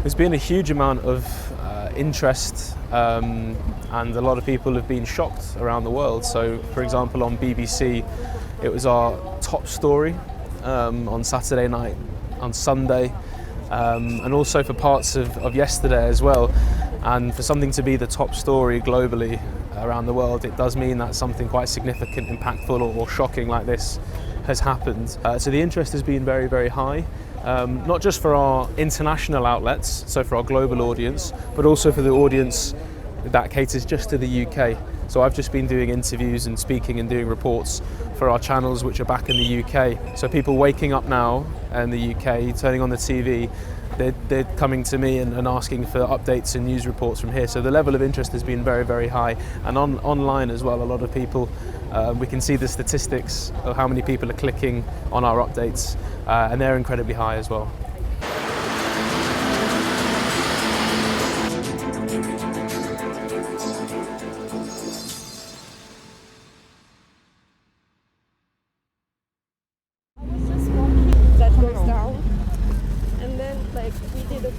There's been a huge amount of interest and a lot of people have been shocked around the world. So, for example, on BBC, it was our top story on Saturday night, on Sunday, and also for parts of yesterday as well. And for something to be the top story globally around the world, it does mean that something quite significant, impactful or shocking like this has happened. So the interest has been very, very high. Not just for our international outlets, so for our global audience, but also for the audience that caters just to the UK. So I've just been doing interviews and speaking and doing reports for our channels which are back in the UK. So people waking up now in the UK, turning on the TV, they're coming to me and asking for updates and news reports from here. So the level of interest has been very, very high. And online as well, a lot of people, we can see the statistics of how many people are clicking on our updates, and they're incredibly high as well.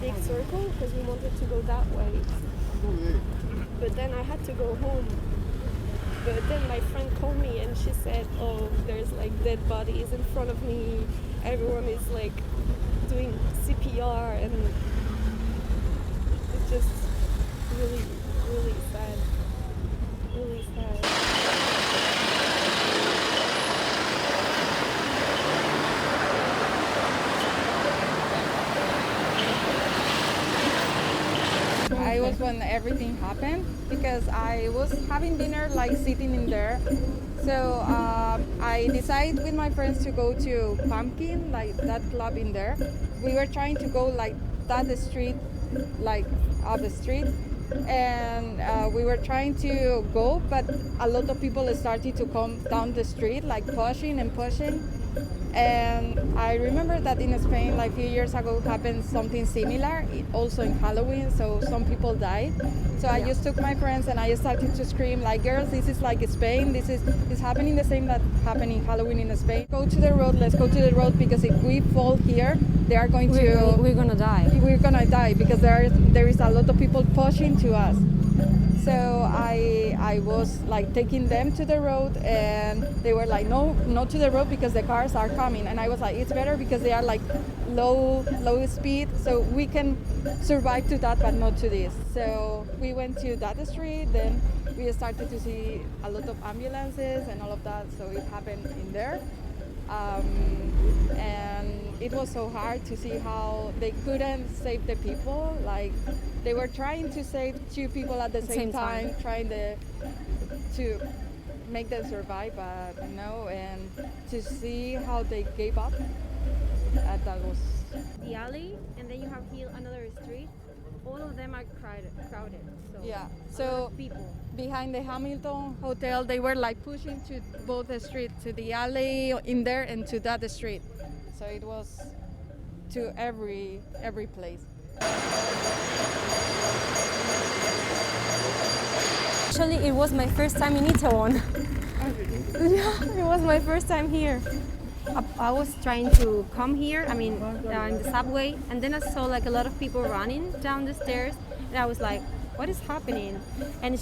Big circle because we wanted to go that way, but then I had to go home. But then my friend called me and she said, oh, there's like dead bodies in front of me, everyone is like doing CPR, and it's just really, really sad, really sad. I was when everything happened because I was having dinner like sitting in there. So I decided with my friends to go to Pumpkin, like that club in there. We were trying to go like that street, like up the street. And we were trying to go, but a lot of people started to come down the street, like pushing and pushing. And I remember that in Spain, like a few years ago, happened something similar, also in Halloween, so some people died. So I just took my friends and I started to scream, like, girls, this is like Spain, this is happening the same that happened in Halloween in Spain. Go to the road, let's go to the road, because if we fall here, they are going to... We're gonna die. We're gonna die, because there is a lot of people pushing to us. So I was like taking them to the road, and they were like, no, not to the road because the cars are coming. And I was like, it's better because they are like low speed, so we can survive to that, but not to this. So we went to that street, then we started to see a lot of ambulances and all of that, so it happened in there. And it was so hard to see how they couldn't save the people. Like they were trying to save two people at the same time, trying to make them survive, but no. And to see how they gave up, that was the alley, and then you have here another street. All of them are crowded. So yeah. So people behind the Hamilton Hotel, they were like pushing to both the streets, to the alley in there and to that street. So it was to every place. Actually, it was my first time in Itaewon. Yeah, it was my first time here. I was trying to come here, in the subway, and then I saw like a lot of people running down the stairs, and I was like, what is happening? And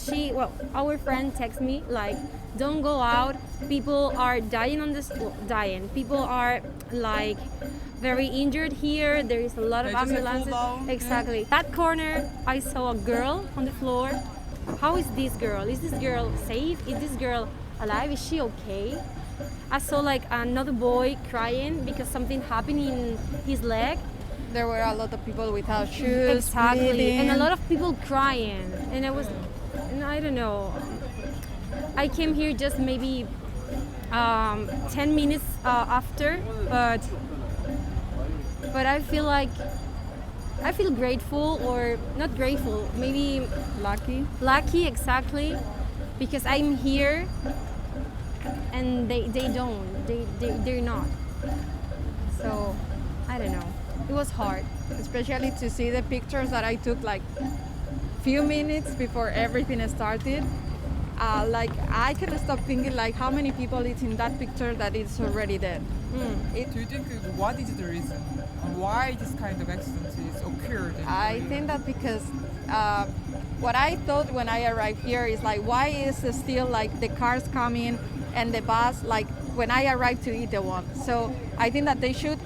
our friend texted me like, don't go out, people are dying dying. People are like very injured here, there is a lot of ambulances. Exactly. That corner, I saw a girl on the floor. How is this girl? Is this girl safe? Is this girl alive? Is she okay? I saw like another boy crying because something happened in his leg. There were a lot of people without shoes, Exactly, bleeding. and a lot of people crying, and I don't know. I came here just maybe 10 minutes after, but I feel grateful, or not grateful, maybe lucky, exactly, because I'm here and they're not. So I don't know. It was hard. Especially to see the pictures that I took like few minutes before everything started. Like I can stop thinking like how many people is in that picture that is already dead. Do you think what is the reason why this kind of accident is occurred? I think that because what I thought when I arrived here is like why is it still like the cars coming and the bus like when I arrived to Itaewon. So I think that they should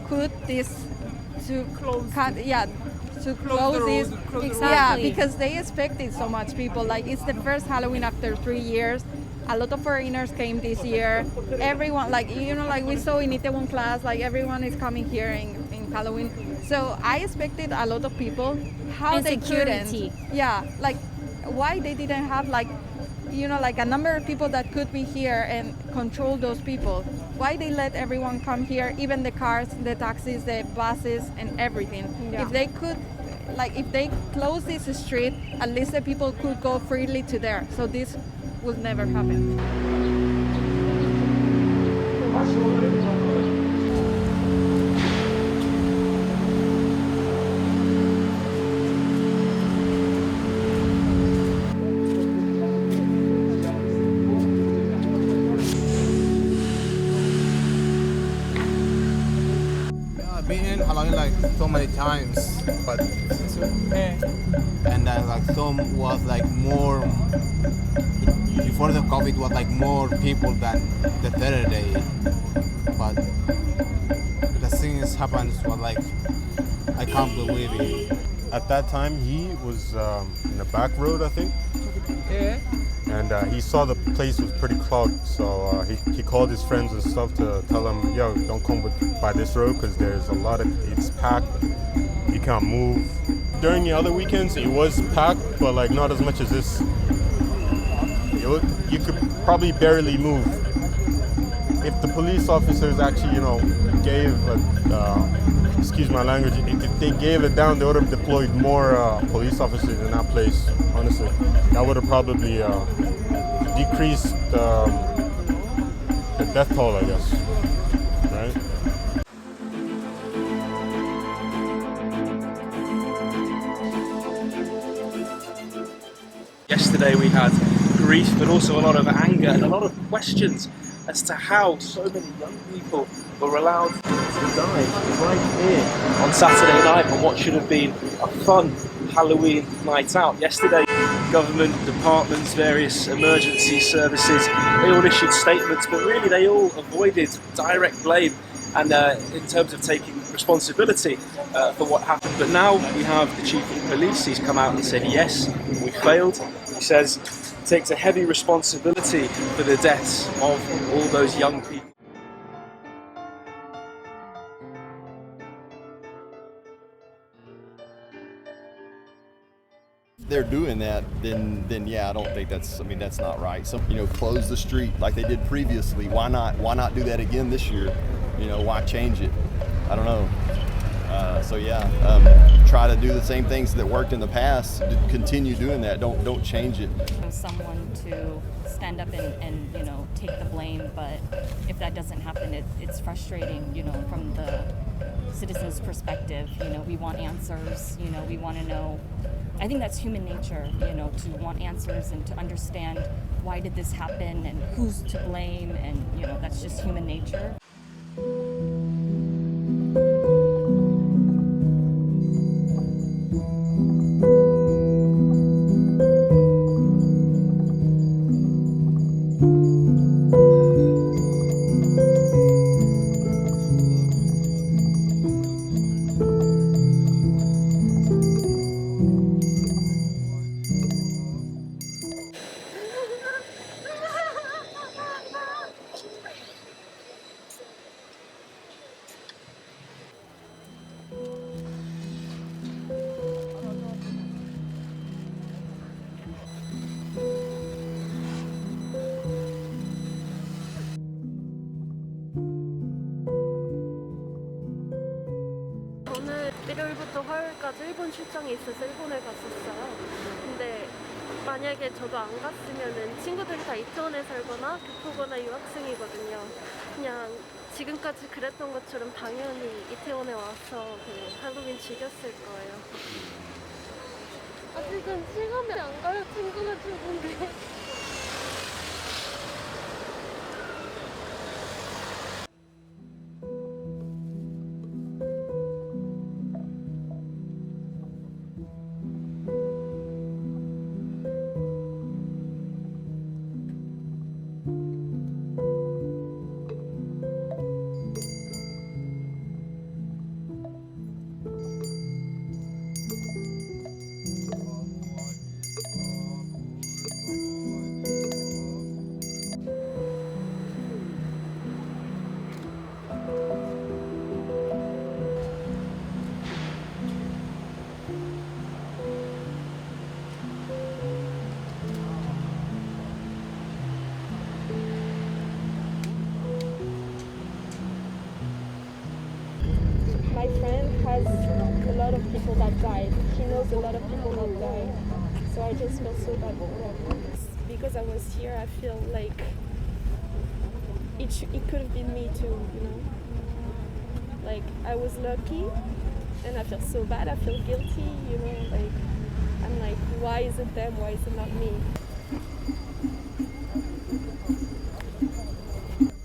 put this to close this. Exactly. Yeah, because they expected so much people. Like it's the first Halloween after 3 years. A lot of foreigners came this year. Everyone, like like we saw in Itaewon class, like everyone is coming here in Halloween. So I expected a lot of people. How And they security. couldn't? Yeah, like why they didn't have like like a number of people that could be here and control those people. Why they let everyone come here, even the cars, the taxis, the buses, and everything. Yeah. If they could, like if they close this street, at least the people could go freely to there. So this would never happen. I've been in Halloween like so many times, but and like some was like more before the COVID was like more people than the third day, but the things happens was like I can't believe it. At that time, he was in a back road, I think, Yeah. and he saw the place was pretty clogged, so he called his friends and stuff to tell them, yo, don't come by this road because there's a lot of, it's packed, you can't move. During the other weekends, it was packed, but like not as much as this. You could probably barely move. If the police officers actually, gave excuse my language, if they gave it down, they would have deployed more police officers in that place, honestly. That would have probably decreased the death toll, I guess, right? Yesterday we had grief, but also a lot of anger and a lot of questions as to how so many young people were allowed to die right here on Saturday night on what should have been a fun Halloween night out. Yesterday, government departments, various emergency services, they all issued statements, but really they all avoided direct blame and in terms of taking responsibility for what happened. But now we have the chief of police. He's come out and said, yes, we failed. He says he takes a heavy responsibility for the deaths of all those young people. They're doing that, then yeah, I don't think that's not right. So close the street like they did previously. Why not do that again this year? Why change it? I don't know. So yeah, try to do the same things that worked in the past. Continue doing that. Don't change it. Someone to stand up and take the blame, but if that doesn't happen, it's frustrating. From the citizens' perspective, we want answers. We want to know. I think that's human nature, to want answers and to understand why did this happen and who's to blame, and that's just human nature. 일본 출장이 있어서 일본에 갔었어요. 근데 만약에 저도 안 갔으면은 친구들이 다 이태원에 살거나 교포거나 유학생이거든요. 그냥 지금까지 그랬던 것처럼 당연히 이태원에 와서 그냥 한국인 즐겼을 거예요. 아직은 실감이 안 가요. 친구가 죽은데. My friend has a lot of people that died. He knows a lot of people that died. So I just feel so bad for them. Because I was here, I feel like it could have been me too, you know? Like, I was lucky and I feel so bad, I feel guilty, you know? Like, I'm like, why is it them? Why is it not me?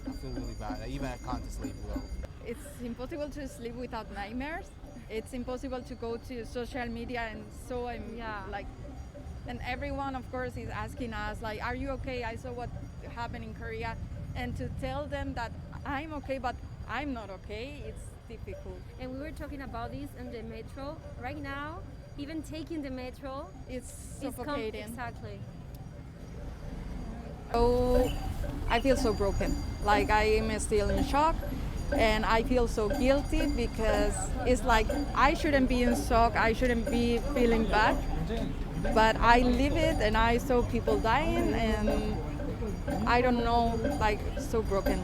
I feel really bad. Even I can't sleep well. It's impossible to sleep without nightmares. It's impossible to go to social media and so I'm like, and everyone of course is asking us like, are you okay? I saw what happened in Korea, and to tell them that I'm okay but I'm not okay, it's difficult. And we were talking about this in the metro. Right now, even taking the metro It's is suffocating. exactly. So I feel so broken. Like I am still in shock and I feel so guilty because it's like I shouldn't be in shock, I shouldn't be feeling bad. But I live it and I saw people dying and I don't know, like so broken.